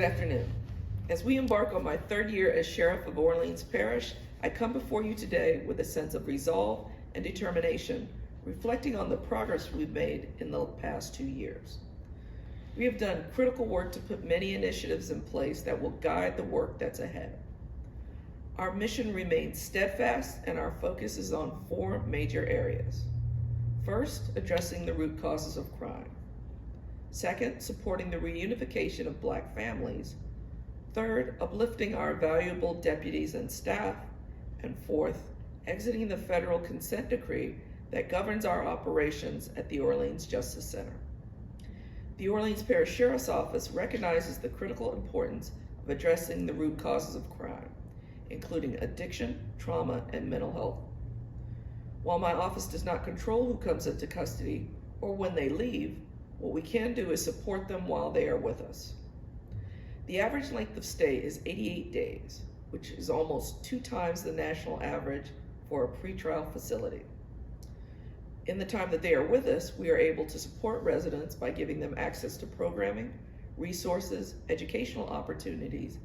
Good afternoon. As we embark on my third year as Sheriff of Orleans Parish, I come before you today with a sense of resolve and determination, reflecting on the progress we've made in the past 2 years. We have done critical work to put many initiatives in place that will guide the work that's ahead. Our mission remains steadfast, and our focus is on 4 major areas. First, addressing the root causes of crime. Second, supporting the reunification of Black families. Third, uplifting our valuable deputies and staff. And fourth, exiting the federal consent decree that governs our operations at the Orleans Justice Center. The Orleans Parish Sheriff's Office recognizes the critical importance of addressing the root causes of crime, including addiction, trauma, and mental health. While my office does not control who comes into custody or when they leave, what we can do is support them while they are with us. The average length of stay is 88 days, which is almost 2 times the national average for a pretrial facility. In the time that they are with us, we are able to support residents by giving them access to programming, resources, educational opportunities,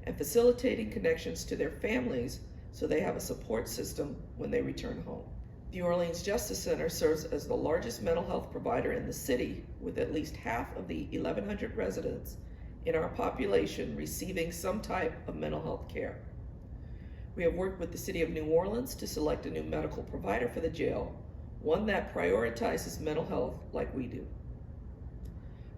and facilitating connections to their families so they have a support system when they return home. The Orleans Justice Center serves as the largest mental health provider in the city, with at least half of the 1,100 residents in our population receiving some type of mental health care. We have worked with the City of New Orleans to select a new medical provider for the jail, one that prioritizes mental health like we do.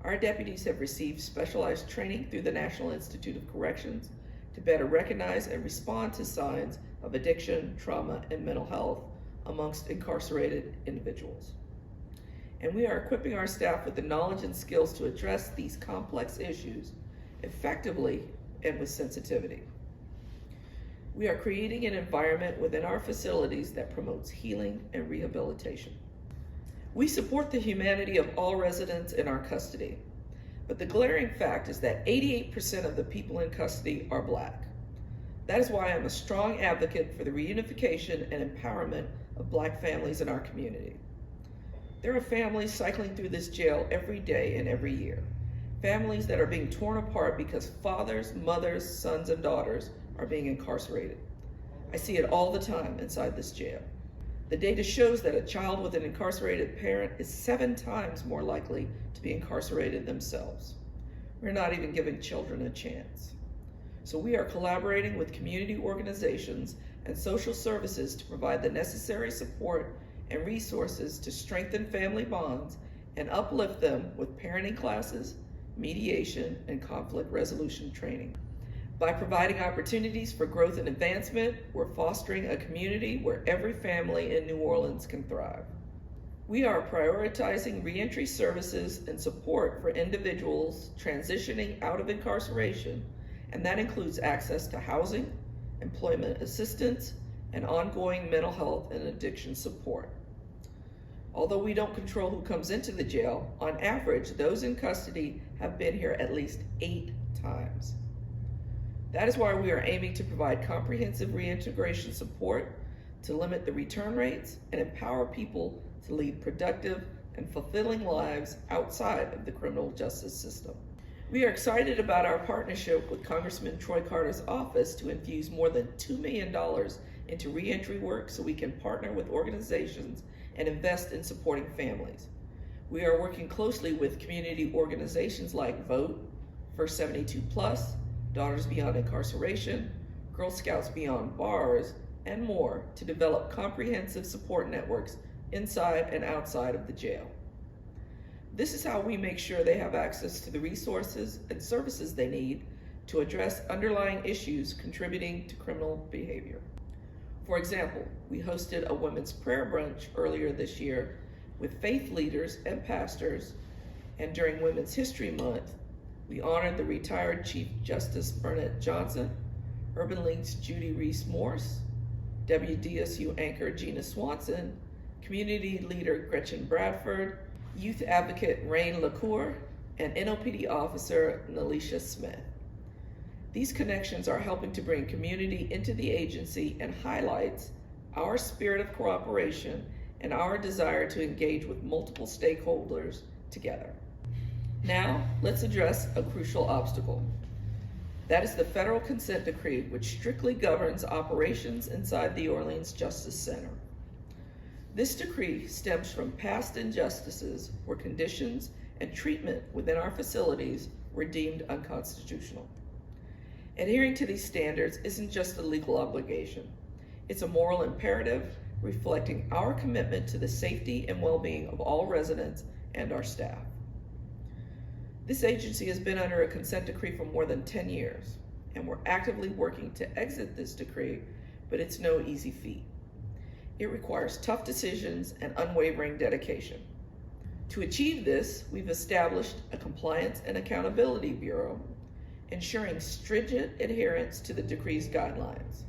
Our deputies have received specialized training through the National Institute of Corrections to better recognize and respond to signs of addiction, trauma, and mental health amongst incarcerated individuals. And we are equipping our staff with the knowledge and skills to address these complex issues effectively and with sensitivity. We are creating an environment within our facilities that promotes healing and rehabilitation. We support the humanity of all residents in our custody, but the glaring fact is that 88% of the people in custody are Black. That is why I'm a strong advocate for the reunification and empowerment of Black families in our community. There are families cycling through this jail every day and every year. Families that are being torn apart because fathers, mothers, sons, and daughters are being incarcerated. I see it all the time inside this jail. The data shows that a child with an incarcerated parent is 7 times more likely to be incarcerated themselves. We're not even giving children a chance. So we are collaborating with community organizations and social services to provide the necessary support and resources to strengthen family bonds and uplift them with parenting classes, mediation, and conflict resolution training. By providing opportunities for growth and advancement, we're fostering a community where every family in New Orleans can thrive. We are prioritizing reentry services and support for individuals transitioning out of incarceration, and that includes access to housing, employment assistance, and ongoing mental health and addiction support. Although we don't control who comes into the jail, on average, those in custody have been here at least 8 times. That is why we are aiming to provide comprehensive reintegration support to limit the return rates and empower people to lead productive and fulfilling lives outside of the criminal justice system. We are excited about our partnership with Congressman Troy Carter's office to infuse more than $2 million into reentry work so we can partner with organizations and invest in supporting families. We are working closely with community organizations like VOTE, First 72 Plus, Daughters Beyond Incarceration, Girl Scouts Beyond Bars, and more to develop comprehensive support networks inside and outside of the jail. This is how we make sure they have access to the resources and services they need to address underlying issues contributing to criminal behavior. For example, we hosted a women's prayer brunch earlier this year with faith leaders and pastors, and during Women's History Month, we honored the retired Chief Justice Bernette Johnson, Urban Link's Judy Reese Morse, WDSU anchor Gina Swanson, community leader Gretchen Bradford, youth advocate Rain LaCour, and NOPD officer Nalisha Smith. These connections are helping to bring community into the agency and highlights our spirit of cooperation and our desire to engage with multiple stakeholders together. Now, let's address a crucial obstacle. That is the federal consent decree, which strictly governs operations inside the Orleans Justice Center. This decree stems from past injustices where conditions and treatment within our facilities were deemed unconstitutional. Adhering to these standards isn't just a legal obligation. It's a moral imperative reflecting our commitment to the safety and well-being of all residents and our staff. This agency has been under a consent decree for more than 10 years, and we're actively working to exit this decree, but it's no easy feat. It requires tough decisions and unwavering dedication. To achieve this, we've established a Compliance and Accountability Bureau, ensuring stringent adherence to the decree's guidelines.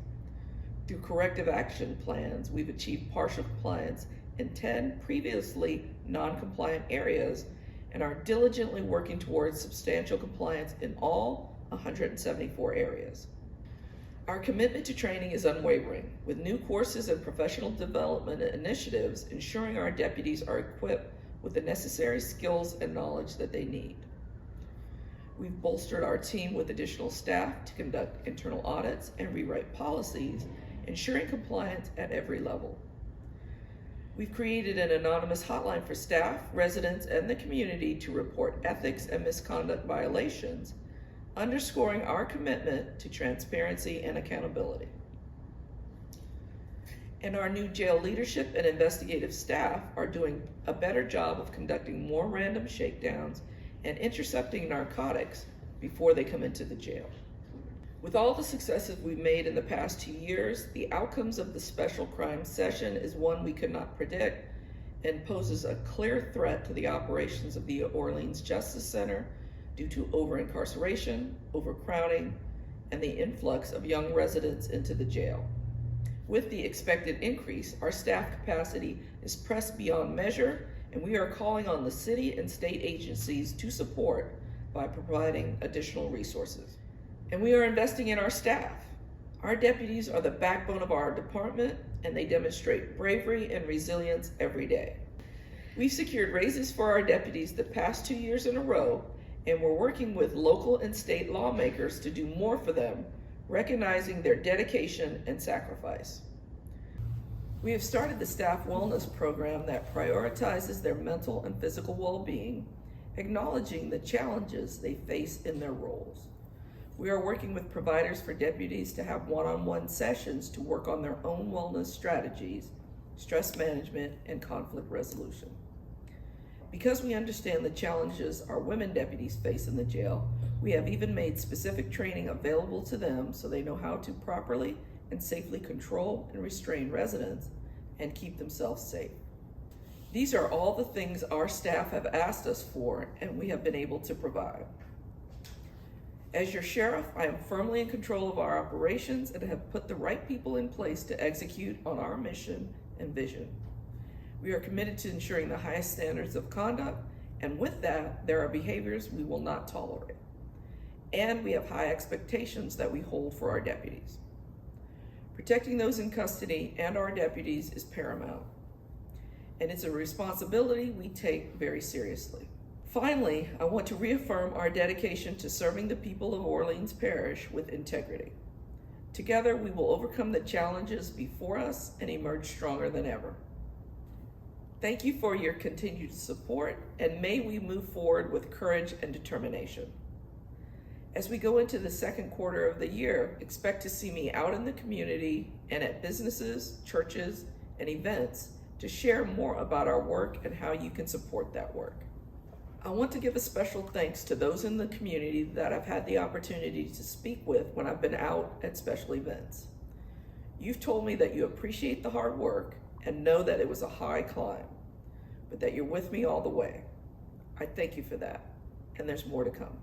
Through corrective action plans, we've achieved partial compliance in 10 previously non-compliant areas and are diligently working towards substantial compliance in all 174 areas. Our commitment to training is unwavering, with new courses and professional development initiatives ensuring our deputies are equipped with the necessary skills and knowledge that they need. We've bolstered our team with additional staff to conduct internal audits and rewrite policies, ensuring compliance at every level. We've created an anonymous hotline for staff, residents, and the community to report ethics and misconduct violations, underscoring our commitment to transparency and accountability. And our new jail leadership and investigative staff are doing a better job of conducting more random shakedowns and intercepting narcotics before they come into the jail. With all the successes we've made in the past 2 years, the outcomes of the special crime session is one we could not predict and poses a clear threat to the operations of the Orleans Justice Center due to over-incarceration, overcrowding, and the influx of young residents into the jail. With the expected increase, our staff capacity is pressed beyond measure, and we are calling on the city and state agencies to support by providing additional resources. And we are investing in our staff. Our deputies are the backbone of our department, and they demonstrate bravery and resilience every day. We've secured raises for our deputies the past 2 years in a row, and we're working with local and state lawmakers to do more for them, recognizing their dedication and sacrifice. We have started the staff wellness program that prioritizes their mental and physical well-being, acknowledging the challenges they face in their roles. We are working with providers for deputies to have one-on-one sessions to work on their own wellness strategies, stress management, and conflict resolution. Because we understand the challenges our women deputies face in the jail, we have even made specific training available to them so they know how to properly and safely control and restrain residents and keep themselves safe. These are all the things our staff have asked us for, and we have been able to provide. As your sheriff, I am firmly in control of our operations and have put the right people in place to execute on our mission and vision. We are committed to ensuring the highest standards of conduct, and with that, there are behaviors we will not tolerate. And we have high expectations that we hold for our deputies. Protecting those in custody and our deputies is paramount, and it's a responsibility we take very seriously. Finally, I want to reaffirm our dedication to serving the people of Orleans Parish with integrity. Together, we will overcome the challenges before us and emerge stronger than ever. Thank you for your continued support, and may we move forward with courage and determination. As we go into the second quarter of the year, expect to see me out in the community and at businesses, churches, and events to share more about our work and how you can support that work. I want to give a special thanks to those in the community that I've had the opportunity to speak with when I've been out at special events. You've told me that you appreciate the hard work and know that it was a high climb, but that you're with me all the way. I thank you for that, and there's more to come.